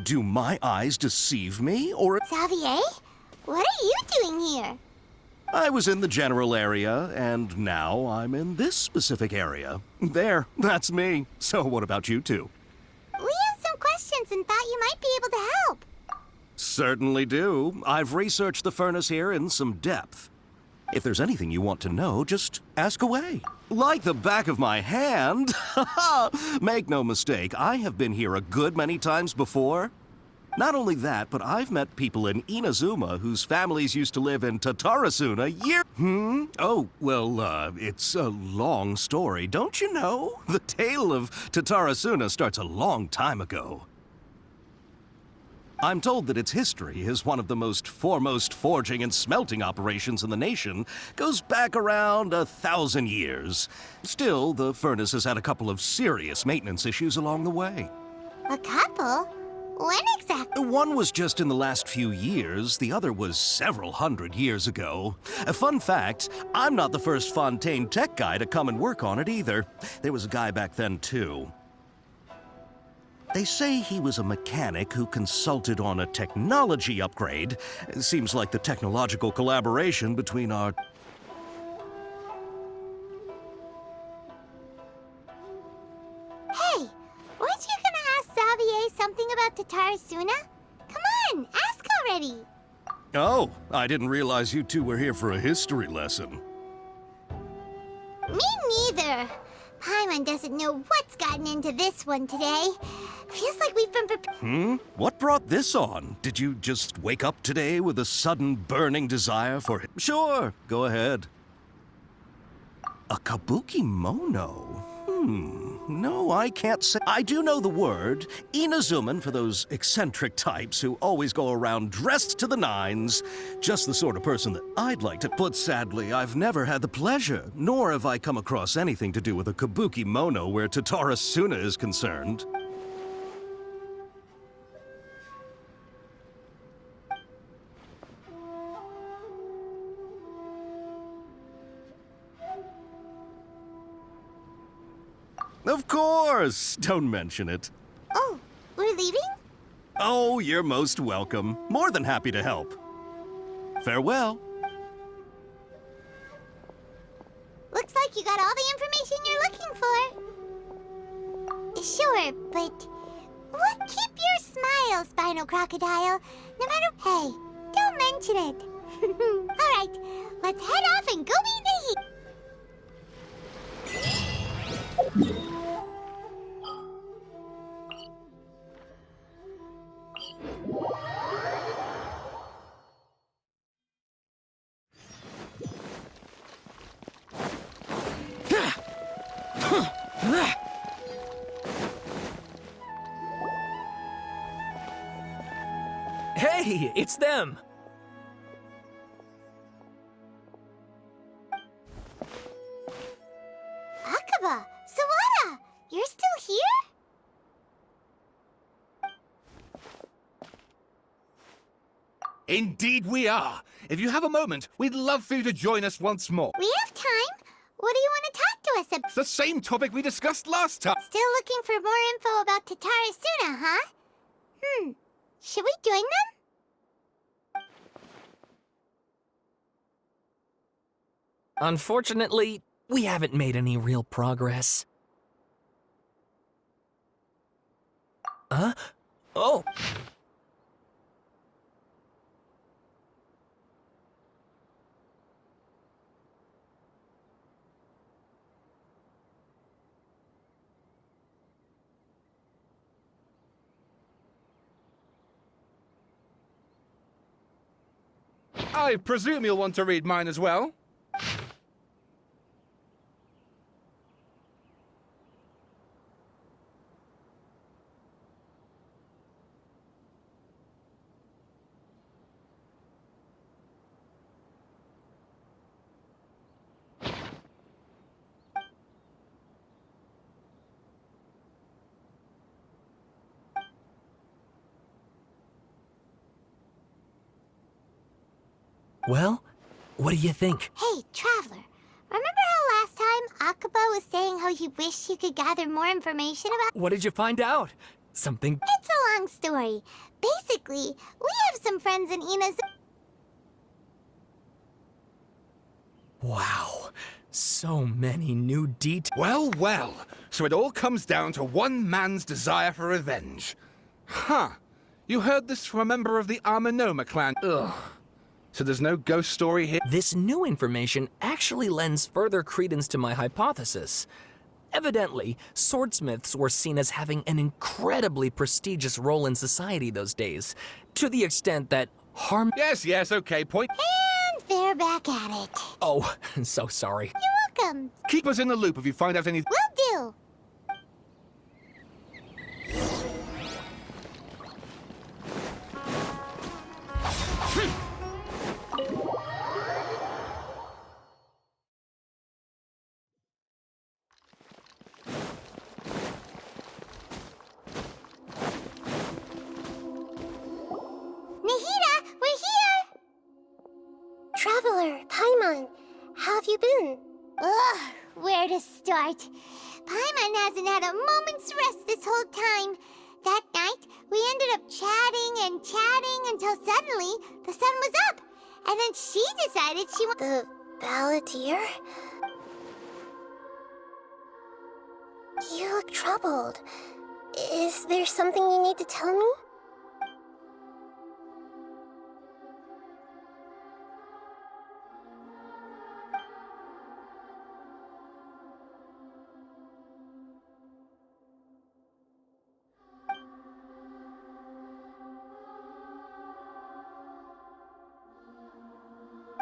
Do my eyes deceive me, or... Xavier? What are you doing here? I was in the general area, and now I'm in this specific area. There, that's me. So what about you two? We have some questions and thought you might be able to help. Certainly do. I've researched the furnace here in some depth. If there's anything you want to know, just ask away. Like the back of my hand. Make no mistake, I have been here a good many times before. Not only that, but I've met people in Inazuma whose families used to live in Tatarasuna Oh, well, it's a long story, don't you know? The tale of Tatarasuna starts a long time ago. I'm told that its history is one of the most foremost forging and smelting operations in the nation, goes back around 1,000 years. Still, the furnace has had a couple of serious maintenance issues along the way. A couple? When exactly? One was just in the last few years, the other was several hundred years ago. A fun fact, I'm not the first Fontaine tech guy to come and work on it either. There was a guy back then too. They say he was a mechanic who consulted on a technology upgrade. It seems like the technological collaboration between our... Hey, weren't you gonna ask Xavier something about Tatarasuna? Come on, ask already. Oh, I didn't realize you two were here for a history lesson. Me neither. Paimon doesn't know what's gotten into this one today. Feels like we've been What brought this on? Did you just wake up today with a sudden burning desire for... Sure, go ahead. A kabuki mono? No, I can't say... I do know the word. Inazuman for those eccentric types who always go around dressed to the nines. Just the sort of person that I'd like to... But sadly, I've never had the pleasure, nor have I come across anything to do with a kabuki mono where Tatarasuna is concerned. Of course! Don't mention it. Oh, we're leaving? Oh, you're most welcome. More than happy to help. Farewell. Looks like you got all the information you're looking for. Sure, but what keep your smile, Spinal Crocodile? No matter... Hey, don't mention it. All right, let's head off and go meet the heat. Hey, it's them! Akaba, Sawada, you're still here? Indeed we are. If you have a moment, we'd love for you to join us once more. We have time. What do you want to talk to us about? It's the same topic we discussed last time. Still looking for more info about Tatarasuna, huh? Should we join them? Unfortunately, we haven't made any real progress. Huh? Oh! I presume you'll want to read mine as well? Well, what do you think? Hey, Traveler, remember how last time Akaba was saying how he wished he could gather more information about... What did you find out? Something... It's a long story. Basically, we have some friends in Ina's... Wow, so many new details. Well, well. So it all comes down to one man's desire for revenge. Huh. You heard this from a member of the Armanoma clan. Ugh. So there's no ghost story here? This new information actually lends further credence to my hypothesis. Evidently, swordsmiths were seen as having an incredibly prestigious role in society those days, to the extent that harm... Yes, okay, point. And they're back at it. Oh, so sorry. You're welcome. Keep us in the loop if you find out any... Will do. Nahida, we're here! Traveler, Paimon, how have you been? Ugh, where to start? Paimon hasn't had a moment's rest this whole time. That night, we ended up chatting and chatting until suddenly the sun was up. And then she decided she wanted... The balladeer? You look troubled. Is there something you need to tell me?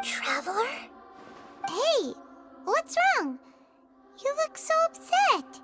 Traveler? Hey, what's wrong? You look so upset.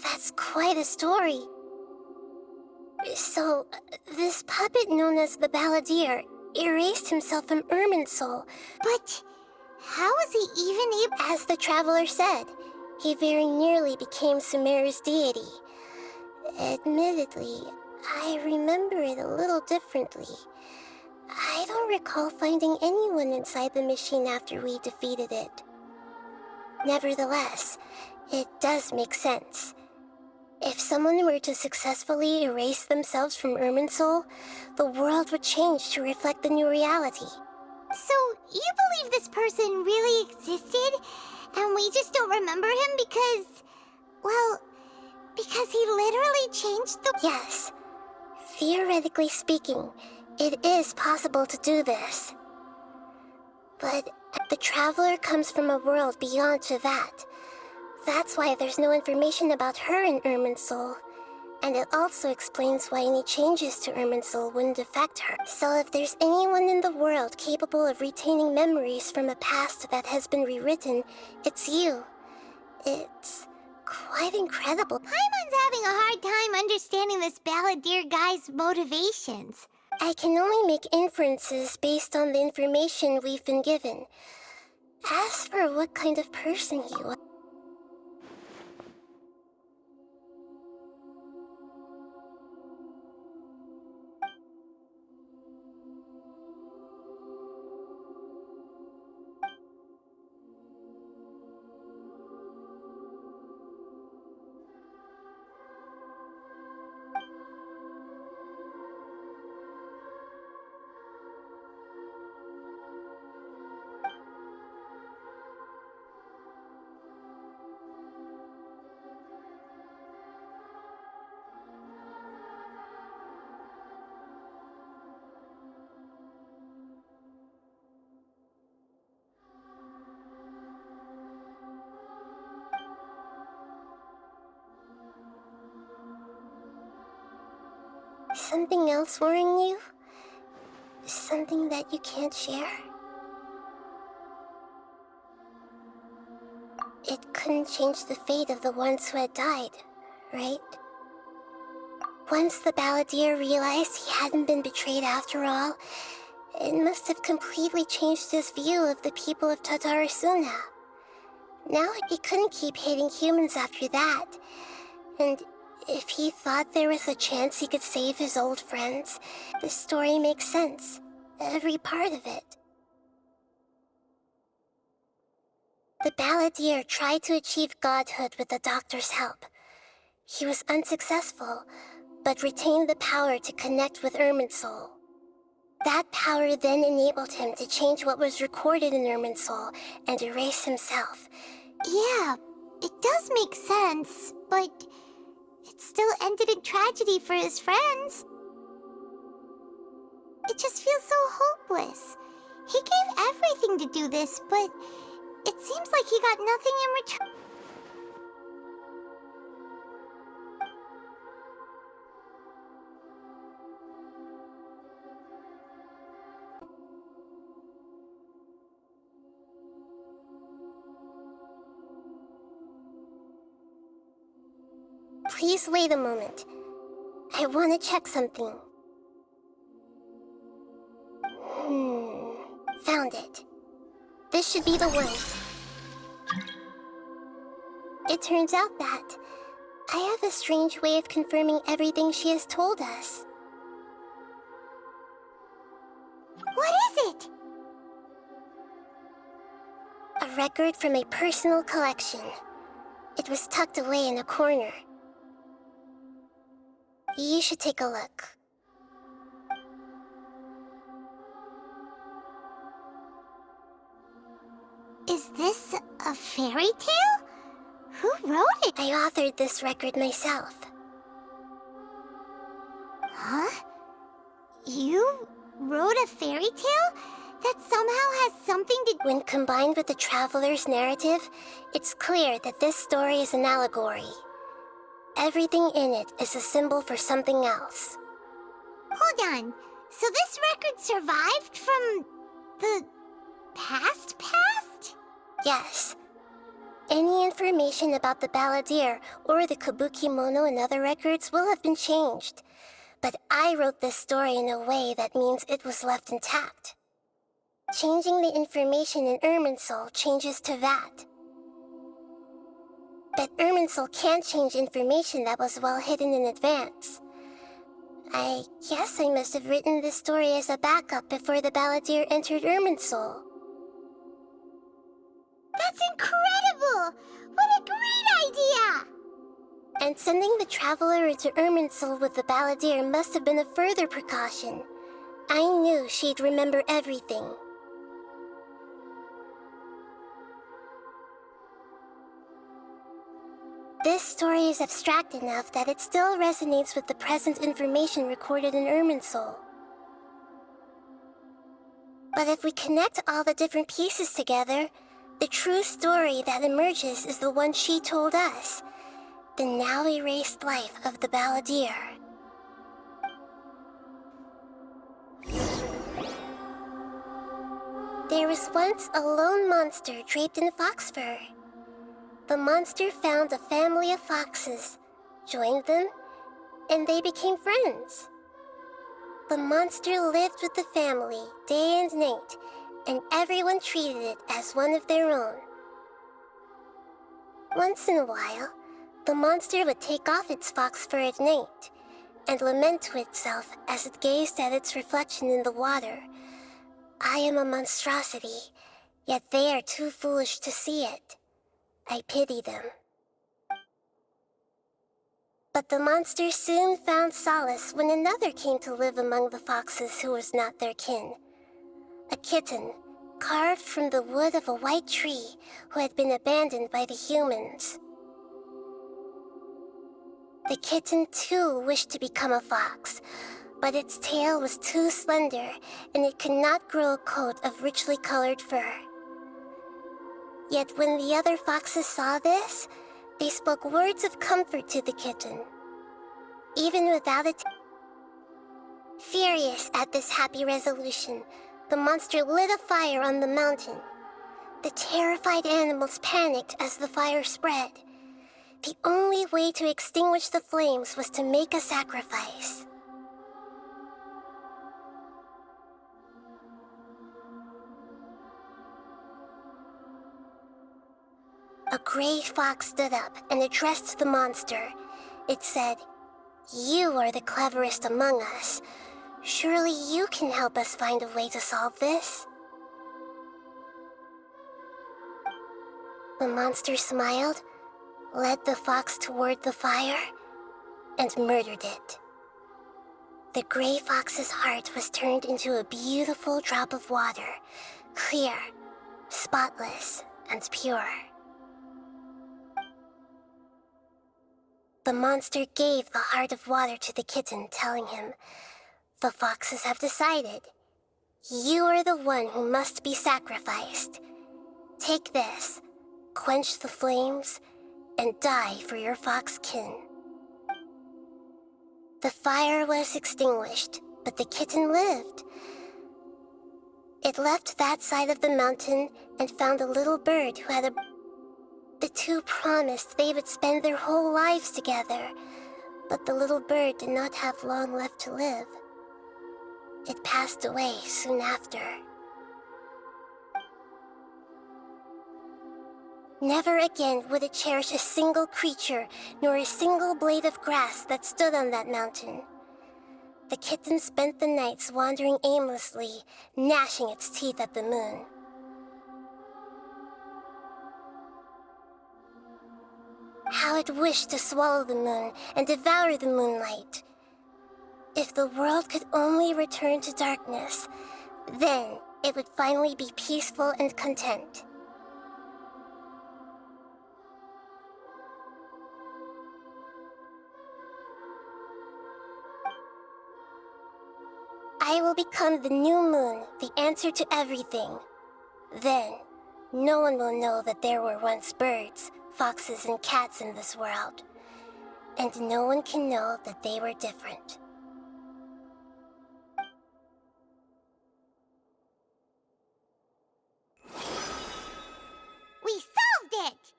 That's quite a story. So, this puppet known as the balladeer erased himself from Irminsul. But how was he even able... As the traveler said, he very nearly became Sumeru's deity. Admittedly, I remember it a little differently. I don't recall finding anyone inside the machine after we defeated it. Nevertheless, it does make sense. If someone were to successfully erase themselves from Irminsul, the world would change to reflect the new reality. So, you believe this person really existed, and we just don't remember him because... well, because he literally changed the... Yes. Theoretically speaking, it is possible to do this. But the traveler comes from a world beyond to that. That's why there's no information about her in Irminsul. And it also explains why any changes to Irminsul wouldn't affect her. So if there's anyone in the world capable of retaining memories from a past that has been rewritten, it's you. It's quite incredible. Paimon's having a hard time understanding this balladeer guy's motivations. I can only make inferences based on the information we've been given. As for what kind of person he was... Something else worrying you? Something that you can't share? It couldn't change the fate of the ones who had died, right? Once the balladeer realized he hadn't been betrayed after all, it must have completely changed his view of the people of Tatarasuna. Now he couldn't keep hating humans after that. And if he thought there was a chance he could save his old friends, the story makes sense. Every part of it. The balladeer tried to achieve godhood with the doctor's help. He was unsuccessful, but retained the power to connect with Irminsul. That power then enabled him to change what was recorded in Irminsul and erase himself. Yeah, it does make sense, but it still ended in tragedy for his friends. It just feels so hopeless. He gave everything to do this, but it seems like he got nothing in return. Please wait a moment. I want to check something. Found it. This should be the one. It turns out that I have a strange way of confirming everything she has told us. What is it? A record from a personal collection. It was tucked away in a corner. You should take a look. Is this a fairy tale? Who wrote it? I authored this record myself. Huh? You wrote a fairy tale that somehow has something to... When combined with the traveler's narrative, it's clear that this story is an allegory. Everything in it is a symbol for something else. Hold on. So this record survived from the past? Yes. Any information about the balladeer or the kabukimono in other records will have been changed. But I wrote this story in a way that means it was left intact. Changing the information in Irminsul changes to that. But Irminsul can't change information that was well hidden in advance. I guess I must have written this story as a backup before the balladeer entered Irminsul. That's incredible! What a great idea! And sending the traveler into Irminsul with the balladeer must have been a further precaution. I knew she'd remember everything. This story is abstract enough that it still resonates with the present information recorded in Irminsul. But if we connect all the different pieces together, the true story that emerges is the one she told us, the now erased life of the balladeer. There was once a lone monster draped in fox fur. The monster found a family of foxes, joined them, and they became friends. The monster lived with the family day and night, and everyone treated it as one of their own. Once in a while, the monster would take off its fox fur at night and lament to itself as it gazed at its reflection in the water. I am a monstrosity, yet they are too foolish to see it. I pity them. But the monster soon found solace when another came to live among the foxes who was not their kin. A kitten, carved from the wood of a white tree who had been abandoned by the humans. The kitten too wished to become a fox, but its tail was too slender and it could not grow a coat of richly colored fur. Yet when the other foxes saw this, they spoke words of comfort to the kitten. Even without it, Furious at this happy resolution, the monster lit a fire on the mountain. The terrified animals panicked as the fire spread. The only way to extinguish the flames was to make a sacrifice. A gray fox stood up and addressed the monster. It said, "You are the cleverest among us. Surely you can help us find a way to solve this." The monster smiled, led the fox toward the fire, and murdered it. The gray fox's heart was turned into a beautiful drop of water, clear, spotless, and pure. The monster gave the heart of water to the kitten, telling him, "The foxes have decided. You are the one who must be sacrificed. Take this, quench the flames, and die for your fox kin." The fire was extinguished, but the kitten lived. It left that side of the mountain and found a little bird who had a... The two promised they would spend their whole lives together, but the little bird did not have long left to live. It passed away soon after. Never again would it cherish a single creature, nor a single blade of grass that stood on that mountain. The kitten spent the nights wandering aimlessly, gnashing its teeth at the moon. How it wished to swallow the moon and devour the moonlight. If the world could only return to darkness, then it would finally be peaceful and content. I will become the new moon, the answer to everything. Then, no one will know that there were once birds, foxes, and cats in this world. And no one can know that they were different. We solved it!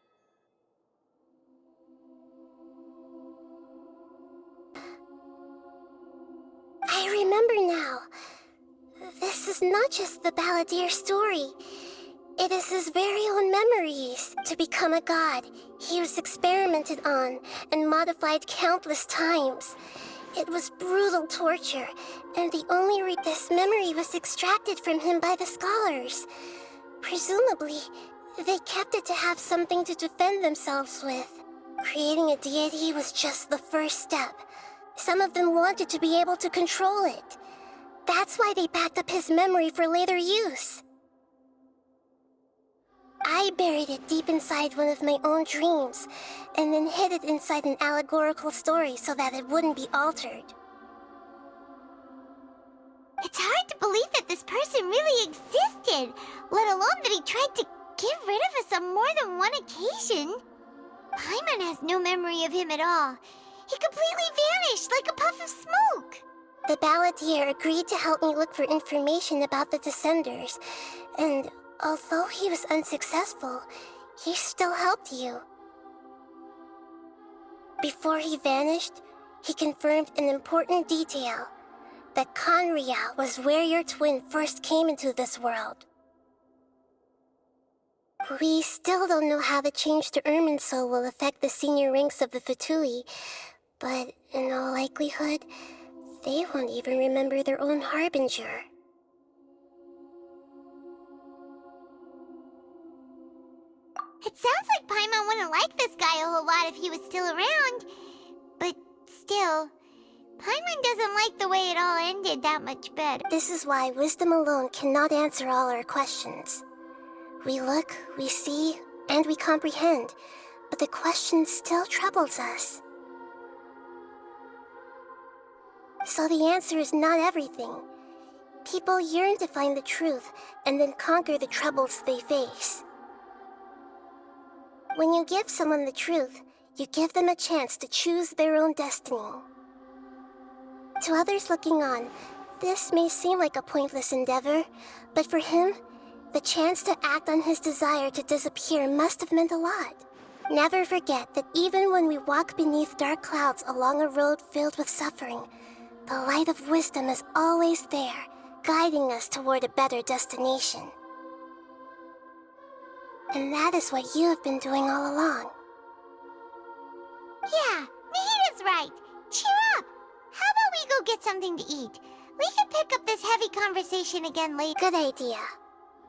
I remember now. This is not just the Balladeer's story. It is his very own memories. To become a god, he was experimented on and modified countless times. It was brutal torture, and the only this memory was extracted from him by the scholars. Presumably, they kept it to have something to defend themselves with. Creating a deity was just the first step. Some of them wanted to be able to control it. That's why they backed up his memory for later use. I buried it deep inside one of my own dreams, and then hid it inside an allegorical story so that it wouldn't be altered. It's hard to believe that this person really existed, let alone that he tried to get rid of us on more than one occasion. Paimon has no memory of him at all. He completely vanished like a puff of smoke. The Balladeer agreed to help me look for information about the Descenders, and although he was unsuccessful, he still helped you. Before he vanished, he confirmed an important detail, that Conria was where your twin first came into this world. We still don't know how the change to Irminsul will affect the senior ranks of the Fatui, but in all likelihood, they won't even remember their own Harbinger. It sounds like Paimon wouldn't like this guy a whole lot if he was still around. But still, Paimon doesn't like the way it all ended that much better. This is why wisdom alone cannot answer all our questions. We look, we see, and we comprehend, but the question still troubles us. So the answer is not everything. People yearn to find the truth and then conquer the troubles they face. When you give someone the truth, you give them a chance to choose their own destiny. To others looking on, this may seem like a pointless endeavor, but for him, the chance to act on his desire to disappear must have meant a lot. Never forget that even when we walk beneath dark clouds along a road filled with suffering, the light of wisdom is always there, guiding us toward a better destination. And that is what you have been doing all along. Yeah, Nahita's right. Cheer up. How about we go get something to eat? We can pick up this heavy conversation again later. Good idea.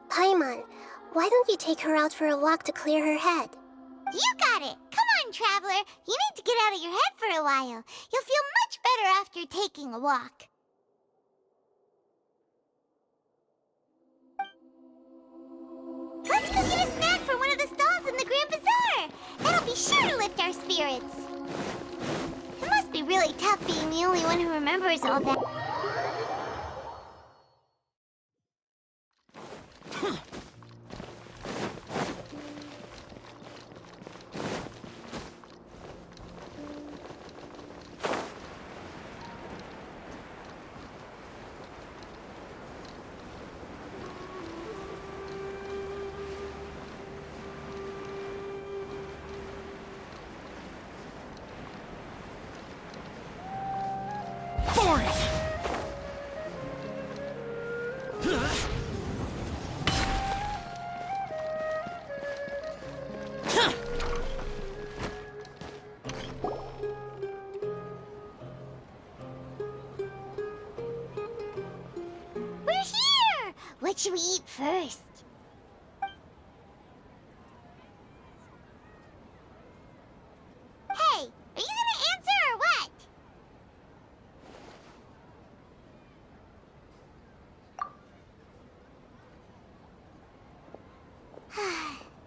Paimon, why don't you take her out for a walk to clear her head? You got it. Come on, Traveler. You need to get out of your head for a while. You'll feel much better after taking a walk. Let's go get a snack from one of the stalls in the Grand Bazaar. That'll be sure to lift our spirits. It must be really tough being the only one who remembers all that. We're here! What should we eat first? Hey, are you gonna answer or what?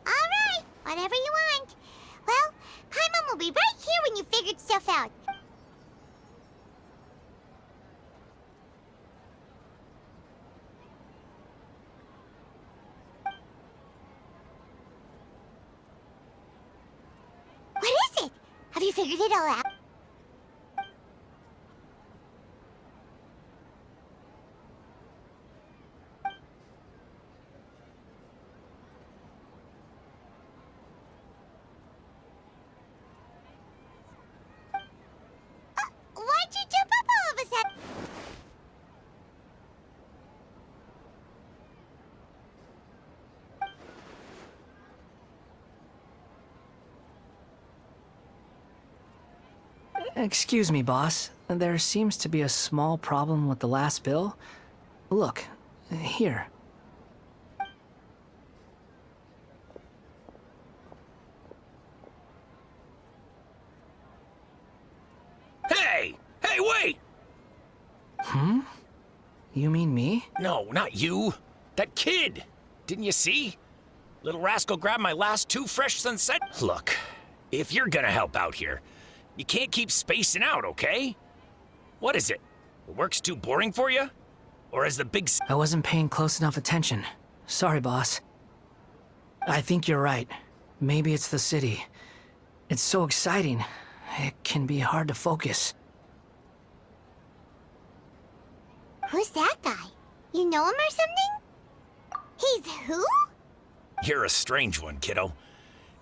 Alright, whatever you want. Well, Paimon will be right here when you figured stuff out. What is it? Have you figured it all out? Why'd you jump up all of a sudden? Excuse me, boss. There seems to be a small problem with the last bill. Look, here. Hey! Hey, wait! You mean me? No, not you. That kid. Didn't you see? Little rascal grabbed my last 2 fresh sunset. Look, if you're gonna help out here, you can't keep spacing out, okay? What is it? The work's too boring for you? Or is the big... I wasn't paying close enough attention. Sorry, boss. I think you're right. Maybe it's the city. It's so exciting. It can be hard to focus. Who's that guy? You know him or something? He's who? You're a strange one, kiddo.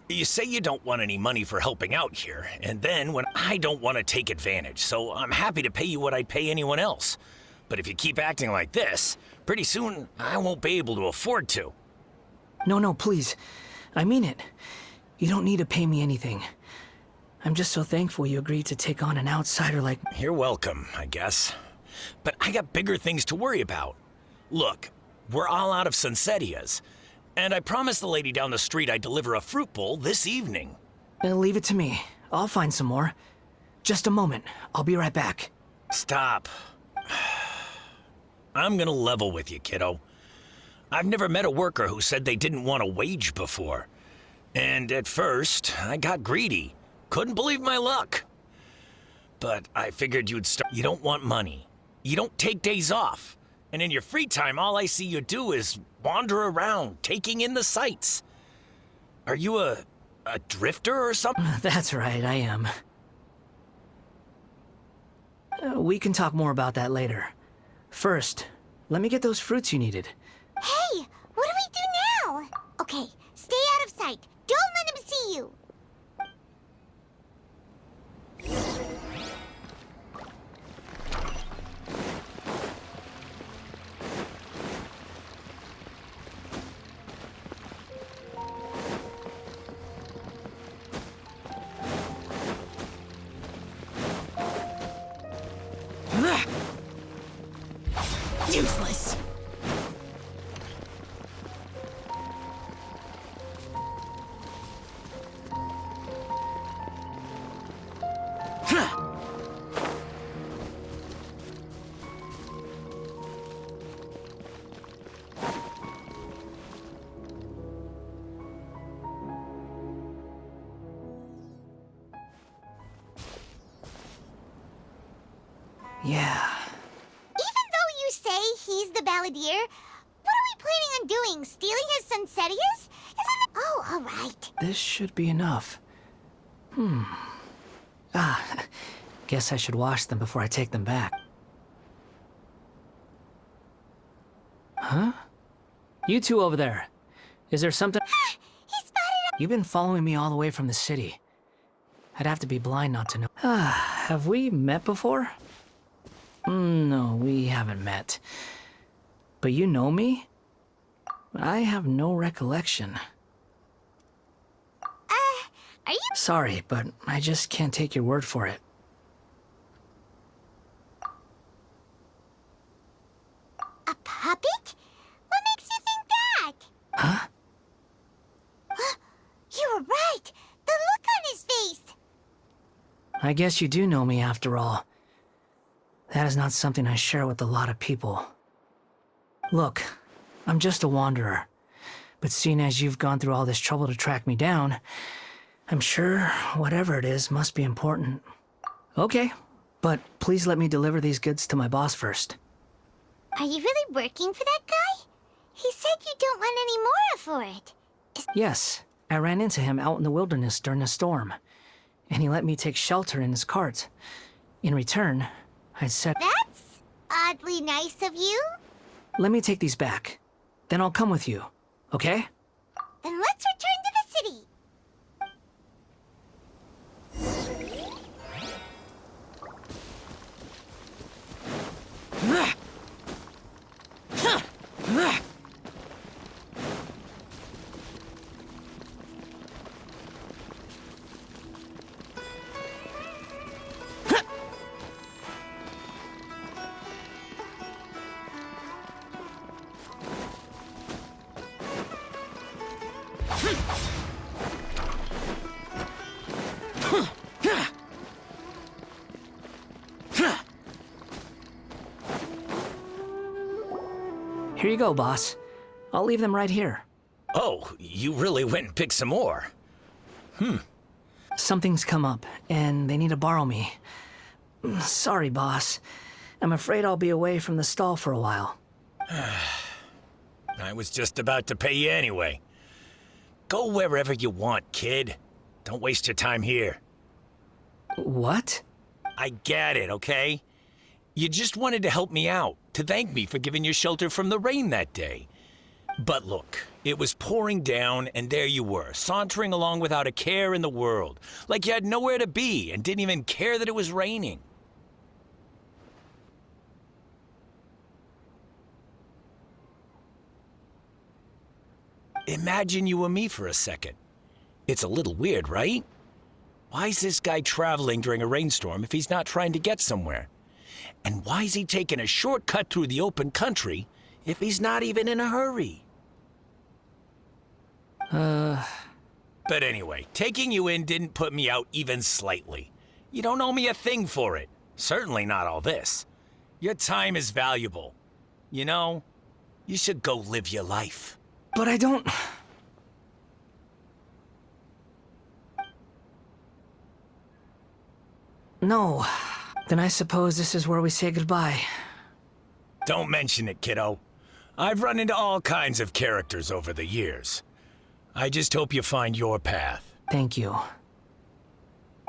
You say you don't want any money for helping out here, and then when I don't want to take advantage, so I'm happy to pay you what I'd pay anyone else. But if you keep acting like this, pretty soon I won't be able to afford to. No, please. I mean it. You don't need to pay me anything. I'm just so thankful you agreed to take on an outsider like... You're welcome, I guess. But I got bigger things to worry about. Look, we're all out of Sunsetias, and I promised the lady down the street I'd deliver a fruit bowl this evening. Leave it to me. I'll find some more. Just a moment. I'll be right back. Stop. I'm gonna level with you, kiddo. I've never met a worker who said they didn't want a wage before. And at first, I got greedy. Couldn't believe my luck. But I figured you'd start. You don't want money. You don't take days off. And in your free time, all I see you do is wander around, taking in the sights. Are you a drifter or something? That's right, I am. We can talk more about that later. First, let me get those fruits you needed. Hey, what do we do now? Okay, stay out of sight. Don't let him see you. Useless. Yeah. Even though you say he's the balladeer, what are we planning on doing? Stealing his poinsettias? Isn't it? Oh, all right. This should be enough. Guess I should wash them before I take them back. Huh? You two over there. Is there something? He spotted us. You've been following me all the way from the city. I'd have to be blind not to know. Have we met before? No, we haven't met. But you know me? I have no recollection. Are you? Sorry, but I just can't take your word for it. A puppet? What makes you think that? Huh? You were right. The look on his face. I guess you do know me after all. That is not something I share with a lot of people. Look, I'm just a wanderer. But seeing as you've gone through all this trouble to track me down, I'm sure whatever it is must be important. Okay, but please let me deliver these goods to my boss first. Are you really working for that guy? He said you don't want any more for it. Yes, I ran into him out in the wilderness during a storm, and he let me take shelter in his cart. In return, I said, That's oddly nice of you. let me take these back. Then I'll come with you, okay? Then let's return to the city. Here you go, boss. I'll leave them right here. Oh, you really went and picked some more. Something's come up, and they need to borrow me. Sorry, boss. I'm afraid I'll be away from the stall for a while. I was just about to pay you anyway. Go wherever you want, kid. Don't waste your time here. What? I get it, okay? You just wanted to help me out, to thank me for giving you shelter from the rain that day. But look, it was pouring down, and there you were, sauntering along without a care in the world, like you had nowhere to be and didn't even care that it was raining. Imagine you were me for a second. It's a little weird, right? Why's this guy traveling during a rainstorm if he's not trying to get somewhere? And why's he taking a shortcut through the open country if he's not even in a hurry? But anyway, taking you in didn't put me out even slightly. You don't owe me a thing for it. Certainly not all this. Your time is valuable. You know, you should go live your life. But I don't... No. Then I suppose this is where we say goodbye. Don't mention it, kiddo. I've run into all kinds of characters over the years. I just hope you find your path. Thank you.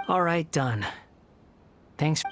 All right, done. Thanks.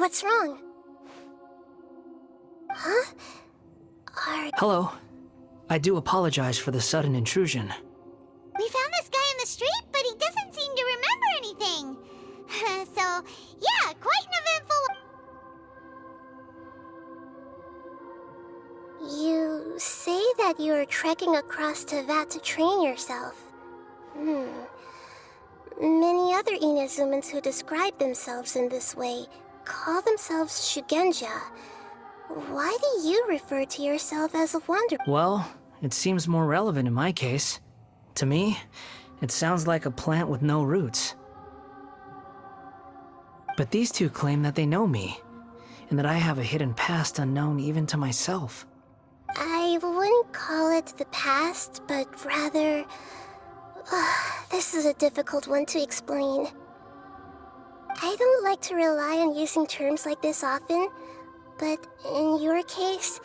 What's wrong? Huh? Hello. I do apologize for the sudden intrusion. We found this guy in the street, but he doesn't seem to remember anything. So, yeah, quite an eventful... You say that you are trekking across Teyvat to train yourself. Many other Inazumans who describe themselves in this way call themselves Shugenja. Why do you refer to yourself as a wanderer? Well, it seems more relevant in my case. To me, it sounds like a plant with no roots. But these two claim that they know me, and that I have a hidden past unknown even to myself. I wouldn't call it the past, but rather... this is a difficult one to explain. I don't like to rely on using terms like this often, but in your case,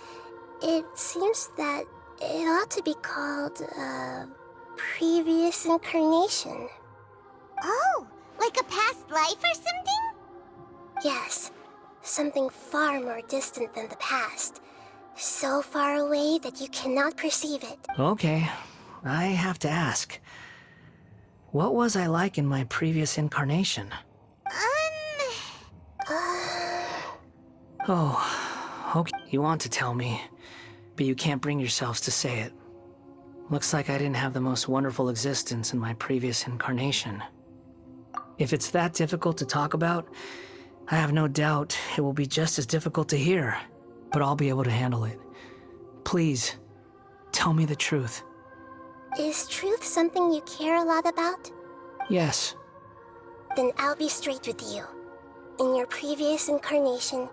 it seems that it ought to be called a previous incarnation. Oh, like a past life or something? Yes, something far more distant than the past. So far away that you cannot perceive it. Okay, I have to ask. What was I like in my previous incarnation? Oh, okay. You want to tell me, but you can't bring yourselves to say it. Looks like I didn't have the most wonderful existence in my previous incarnation. If it's that difficult to talk about, I have no doubt it will be just as difficult to hear, but I'll be able to handle it. Please, tell me the truth. Is truth something you care a lot about? Yes. Then I'll be straight with you. In your previous incarnation,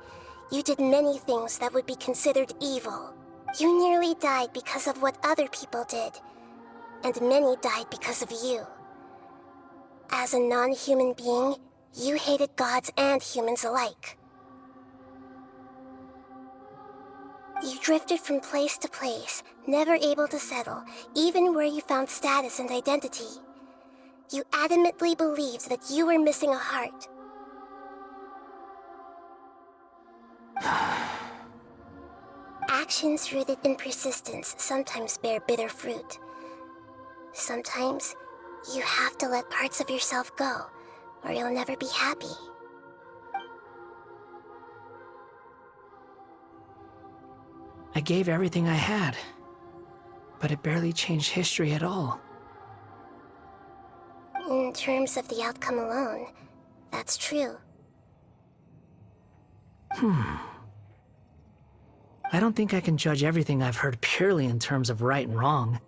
you did many things that would be considered evil. You nearly died because of what other people did, and many died because of you. As a non-human being, you hated gods and humans alike. You drifted from place to place, never able to settle, even where you found status and identity. You adamantly believed that you were missing a heart. Actions rooted in persistence sometimes bear bitter fruit. Sometimes, you have to let parts of yourself go, or you'll never be happy. I gave everything I had, but it barely changed history at all. In terms of the outcome alone, that's true. I don't think I can judge everything I've heard purely in terms of right and wrong.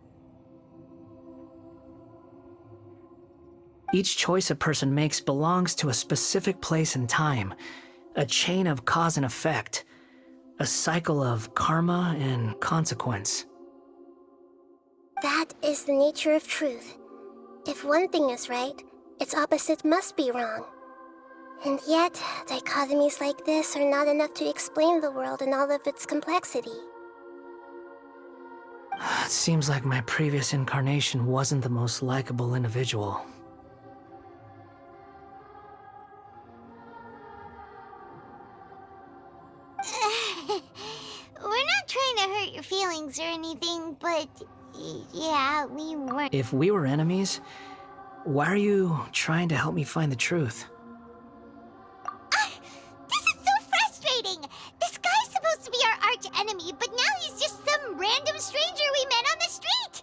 Each choice a person makes belongs to a specific place and time, a chain of cause and effect, a cycle of karma and consequence. That is the nature of truth. If one thing is right, its opposite must be wrong. And yet, dichotomies like this are not enough to explain the world in all of its complexity. It seems like my previous incarnation wasn't the most likable individual. We're not trying to hurt your feelings or anything, but yeah, we weren't. If we were enemies, why are you trying to help me find the truth? This is so frustrating! This guy's supposed to be our arch enemy, but now he's just some random stranger we met on the street!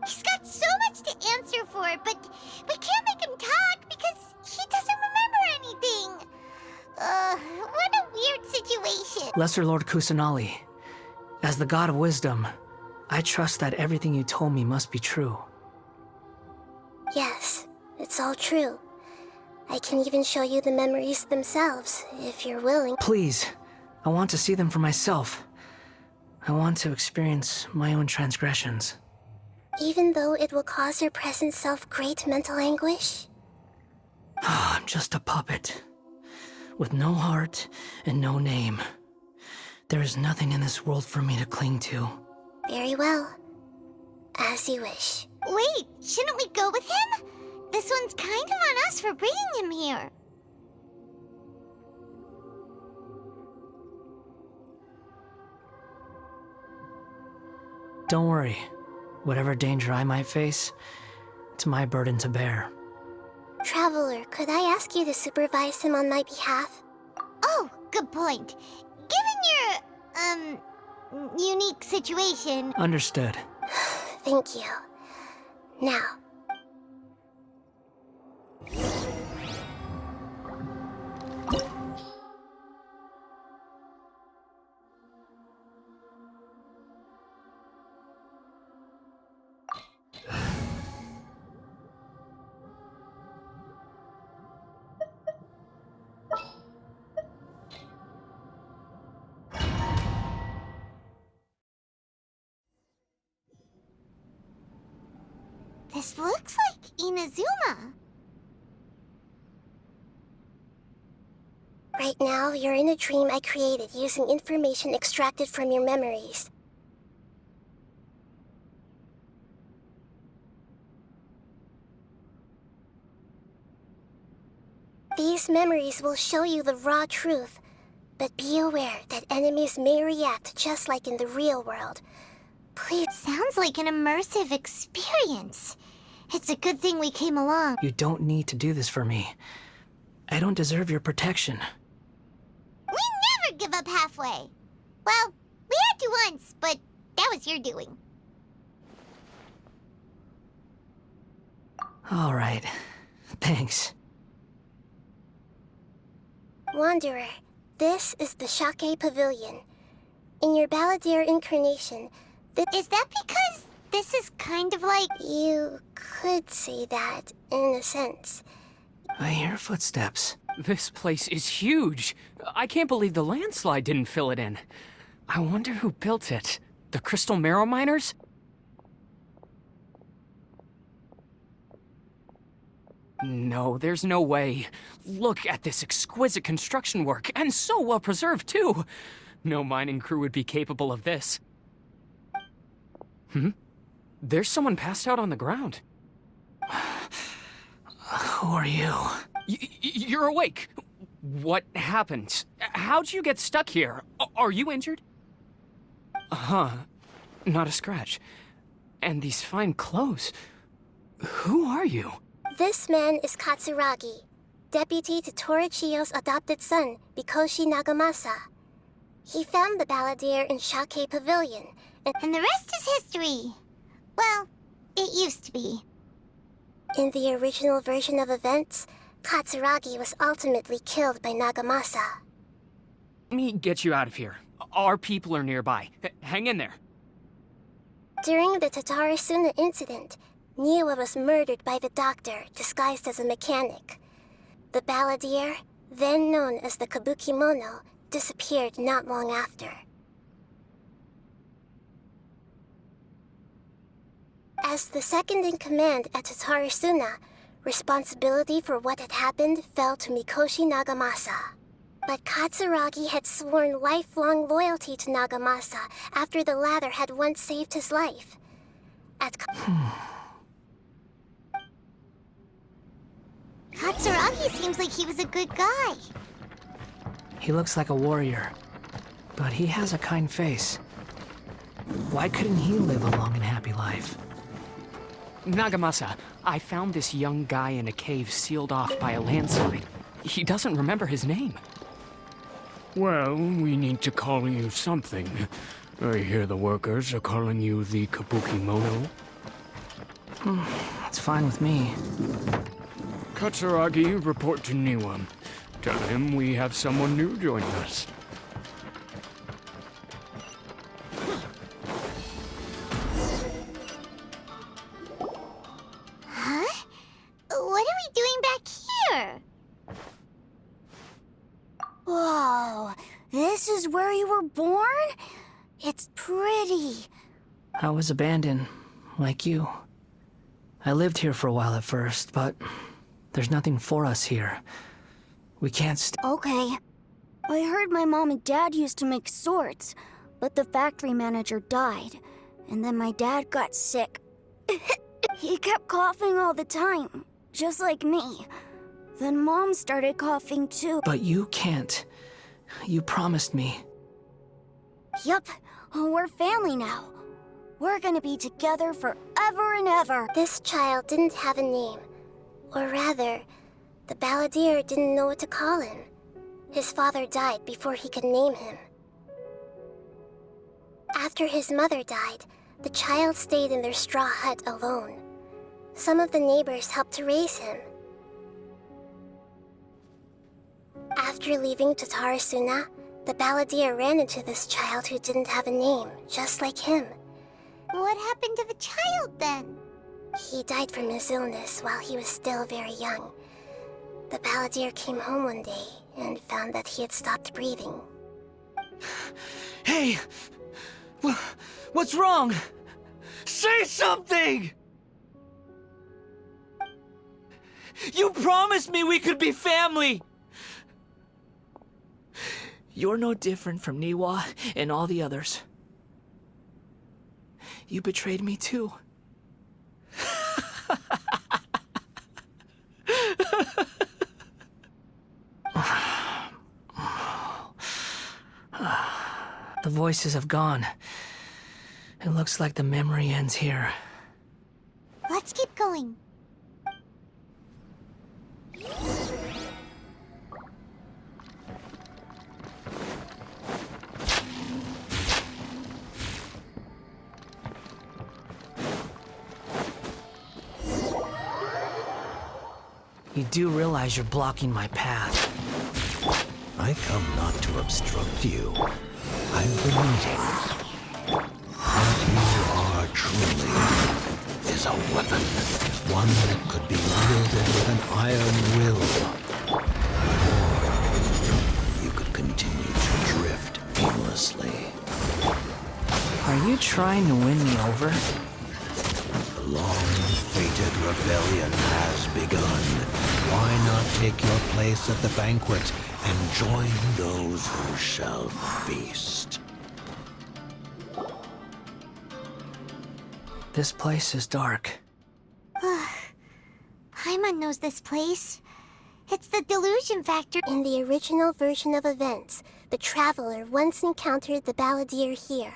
He's got so much to answer for, but we can't make him talk because he doesn't remember anything! What a weird situation. Lesser Lord Kusanali, as the god of wisdom, I trust that everything you told me must be true. Yes, it's all true. I can even show you the memories themselves, if you're willing. Please, I want to see them for myself. I want to experience my own transgressions. Even though it will cause your present self great mental anguish? I'm just a puppet, with no heart and no name. There is nothing in this world for me to cling to. Very well. As you wish. Wait, shouldn't we go with him? This one's kind of on us for bringing him here. Don't worry. Whatever danger I might face, it's my burden to bear. Traveler, could I ask you to supervise him on my behalf? Oh, good point. Given your, unique situation... Understood. Thank you. Now. This looks like Inazuma. Right now, you're in a dream I created using information extracted from your memories. These memories will show you the raw truth, but be aware that enemies may react just like in the real world. Please. Sounds like an immersive experience. It's a good thing we came along. You don't need to do this for me. I don't deserve your protection. We never give up halfway. Well, we had to once, but that was your doing. All right. Thanks. Wanderer, this is the Shake Pavilion. In your Balladeer incarnation, Is that because this is kind of like... You could say that, in a sense. I hear footsteps. This place is huge. I can't believe the landslide didn't fill it in. I wonder who built it. The Crystal Marrow Miners? No, there's no way. Look at this exquisite construction work, and so well preserved, too. No mining crew would be capable of this. There's someone passed out on the ground. Who are you? You're awake. What happened? How'd you get stuck here? Are you injured? Huh. Not a scratch. And these fine clothes. Who are you? This man is Katsuragi, deputy to Torichiyo's adopted son, Mikoshi Nagamasa. He found the Balladeer in Shake Pavilion, And the rest is history. Well, it used to be. in the original version of events, Katsuragi was ultimately killed by Nagamasa. Let me get you out of here. Our people are nearby. Hang in there. During the Tatarasuna incident, Niwa was murdered by the doctor disguised as a mechanic. The Balladeer, then known as the Kabukimono, disappeared not long after. As the second-in-command at Tatarasuna, responsibility for what had happened fell to Mikoshi Nagamasa. But Katsuragi had sworn lifelong loyalty to Nagamasa after the latter had once saved his life. Katsuragi seems like he was a good guy. He looks like a warrior, but he has a kind face. Why couldn't he live a long and happy life? Nagamasa, I found this young guy in a cave sealed off by a landslide. He doesn't remember his name. Well, we need to call you something. I hear the workers are calling you the Kabukimono. That's fine with me. Katsuragi, report to Niwa. Tell him we have someone new joining us. Huh? What are we doing back here? Whoa, this is where you were born? It's pretty. I was abandoned, like you. I lived here for a while at first, but there's nothing for us here. We can't Okay. I heard my mom and dad used to make swords, but the factory manager died, and then my dad got sick. He kept coughing all the time, just like me. Then Mom started coughing too. But you can't. You promised me. Yup, we're family now. We're gonna be together forever and ever. This child didn't have a name. Or rather, the balladeer didn't know what to call him. His father died before he could name him. After his mother died, the child stayed in their straw hut alone. Some of the neighbors helped to raise him. After leaving Tatarasuna, the balladeer ran into this child who didn't have a name, just like him. What happened to the child then? He died from his illness while he was still very young. The balladeer came home one day and found that he had stopped breathing. Hey! What's wrong? Say something! You promised me we could be family! You're no different from Niwa and all the others. You betrayed me too. The voices have gone. It looks like the memory ends here. Let's keep going. You do realize you're blocking my path. I come not to obstruct you. I've been waiting. What you are truly is a weapon. One that could be wielded with an iron will. Or you could continue to drift aimlessly. Are you trying to win me over? The long-fated rebellion has begun. Why not take your place at the banquet and join those who shall feast? This place is dark. Paimon knows this place. It's the delusion factory. In the original version of events, the traveler once encountered the balladeer here.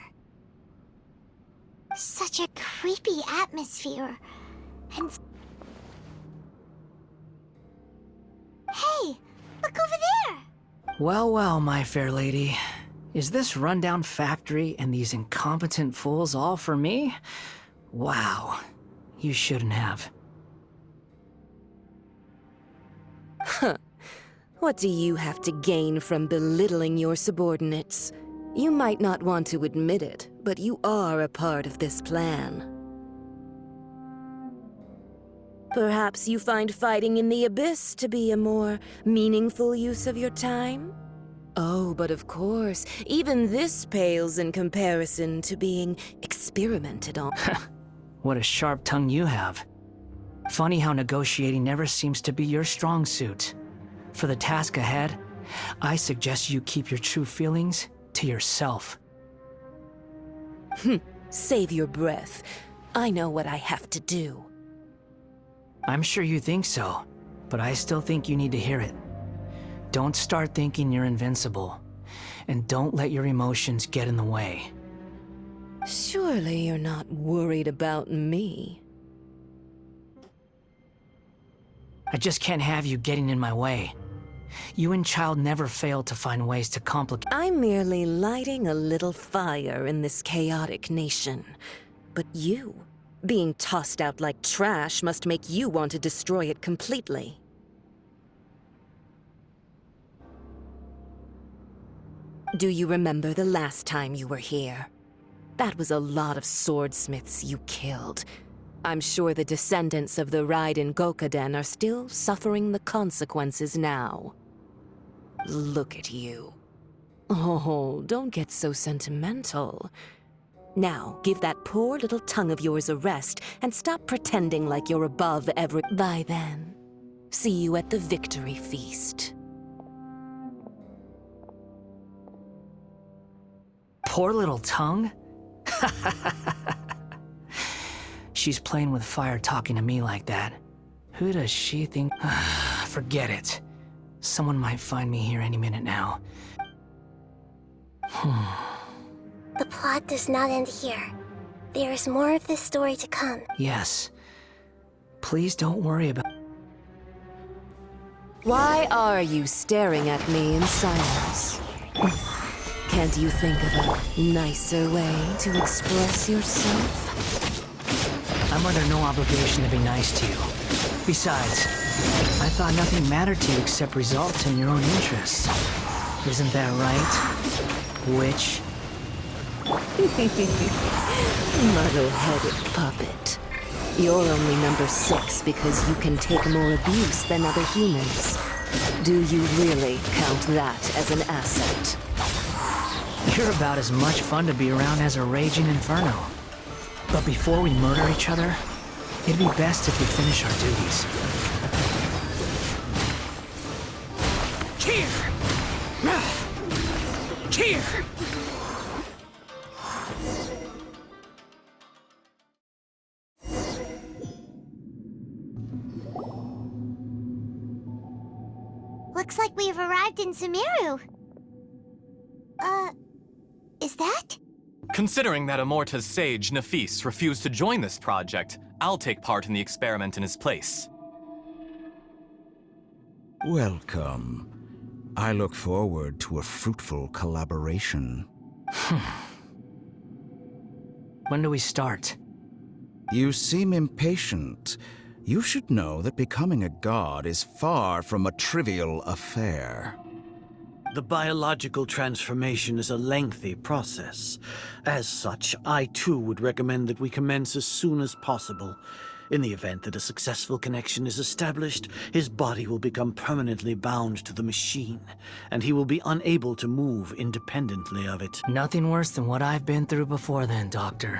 Such a creepy atmosphere. And... Hey, look over there! Well, well, my fair lady. Is this rundown factory and these incompetent fools all for me? Wow. You shouldn't have. Huh. What do you have to gain from belittling your subordinates? You might not want to admit it, but you are a part of this plan. Perhaps you find fighting in the abyss to be a more meaningful use of your time? Oh, but of course, even this pales in comparison to being experimented on. What a sharp tongue you have. Funny how negotiating never seems to be your strong suit. For the task ahead, I suggest you keep your true feelings to yourself. Save your breath. I know what I have to do. I'm sure you think so, but I still think you need to hear it. Don't start thinking you're invincible, and don't let your emotions get in the way. Surely you're not worried about me. I just can't have you getting in my way. You and Child never fail to find ways to complicate. I'm merely lighting a little fire in this chaotic nation. But you, being tossed out like trash, must make you want to destroy it completely. Do you remember the last time you were here? That was a lot of swordsmiths you killed. I'm sure the descendants of the Raiden Gokaden are still suffering the consequences now. Look at you. Oh, don't get so sentimental. Now, give that poor little tongue of yours a rest and stop pretending like you're above every... By then, see you at the victory feast. Poor little tongue? She's playing with fire talking to me like that. Who does she think? Forget it. Someone might find me here any minute now. The plot does not end here. There is more of this story to come. Yes. Please don't worry about... Why are you staring at me in silence? Can't you think of a nicer way to express yourself? I'm under no obligation to be nice to you. Besides, I thought nothing mattered to you except results and your own interests. Isn't that right? Witch? Muddle-headed puppet. You're only number 6 because you can take more abuse than other humans. Do you really count that as an asset? You're about as much fun to be around as a raging inferno. But before we murder each other, it'd be best if we finish our duties. Here! Here! Looks like we've arrived in Sumeru. Is that? Considering that Amorta's sage, Nafis, refused to join this project, I'll take part in the experiment in his place. Welcome. I look forward to a fruitful collaboration. When do we start? You seem impatient. You should know that becoming a god is far from a trivial affair. The biological transformation is a lengthy process. As such, I too would recommend that we commence as soon as possible. In the event that a successful connection is established, his body will become permanently bound to the machine, and he will be unable to move independently of it. Nothing worse than what I've been through before then, Doctor.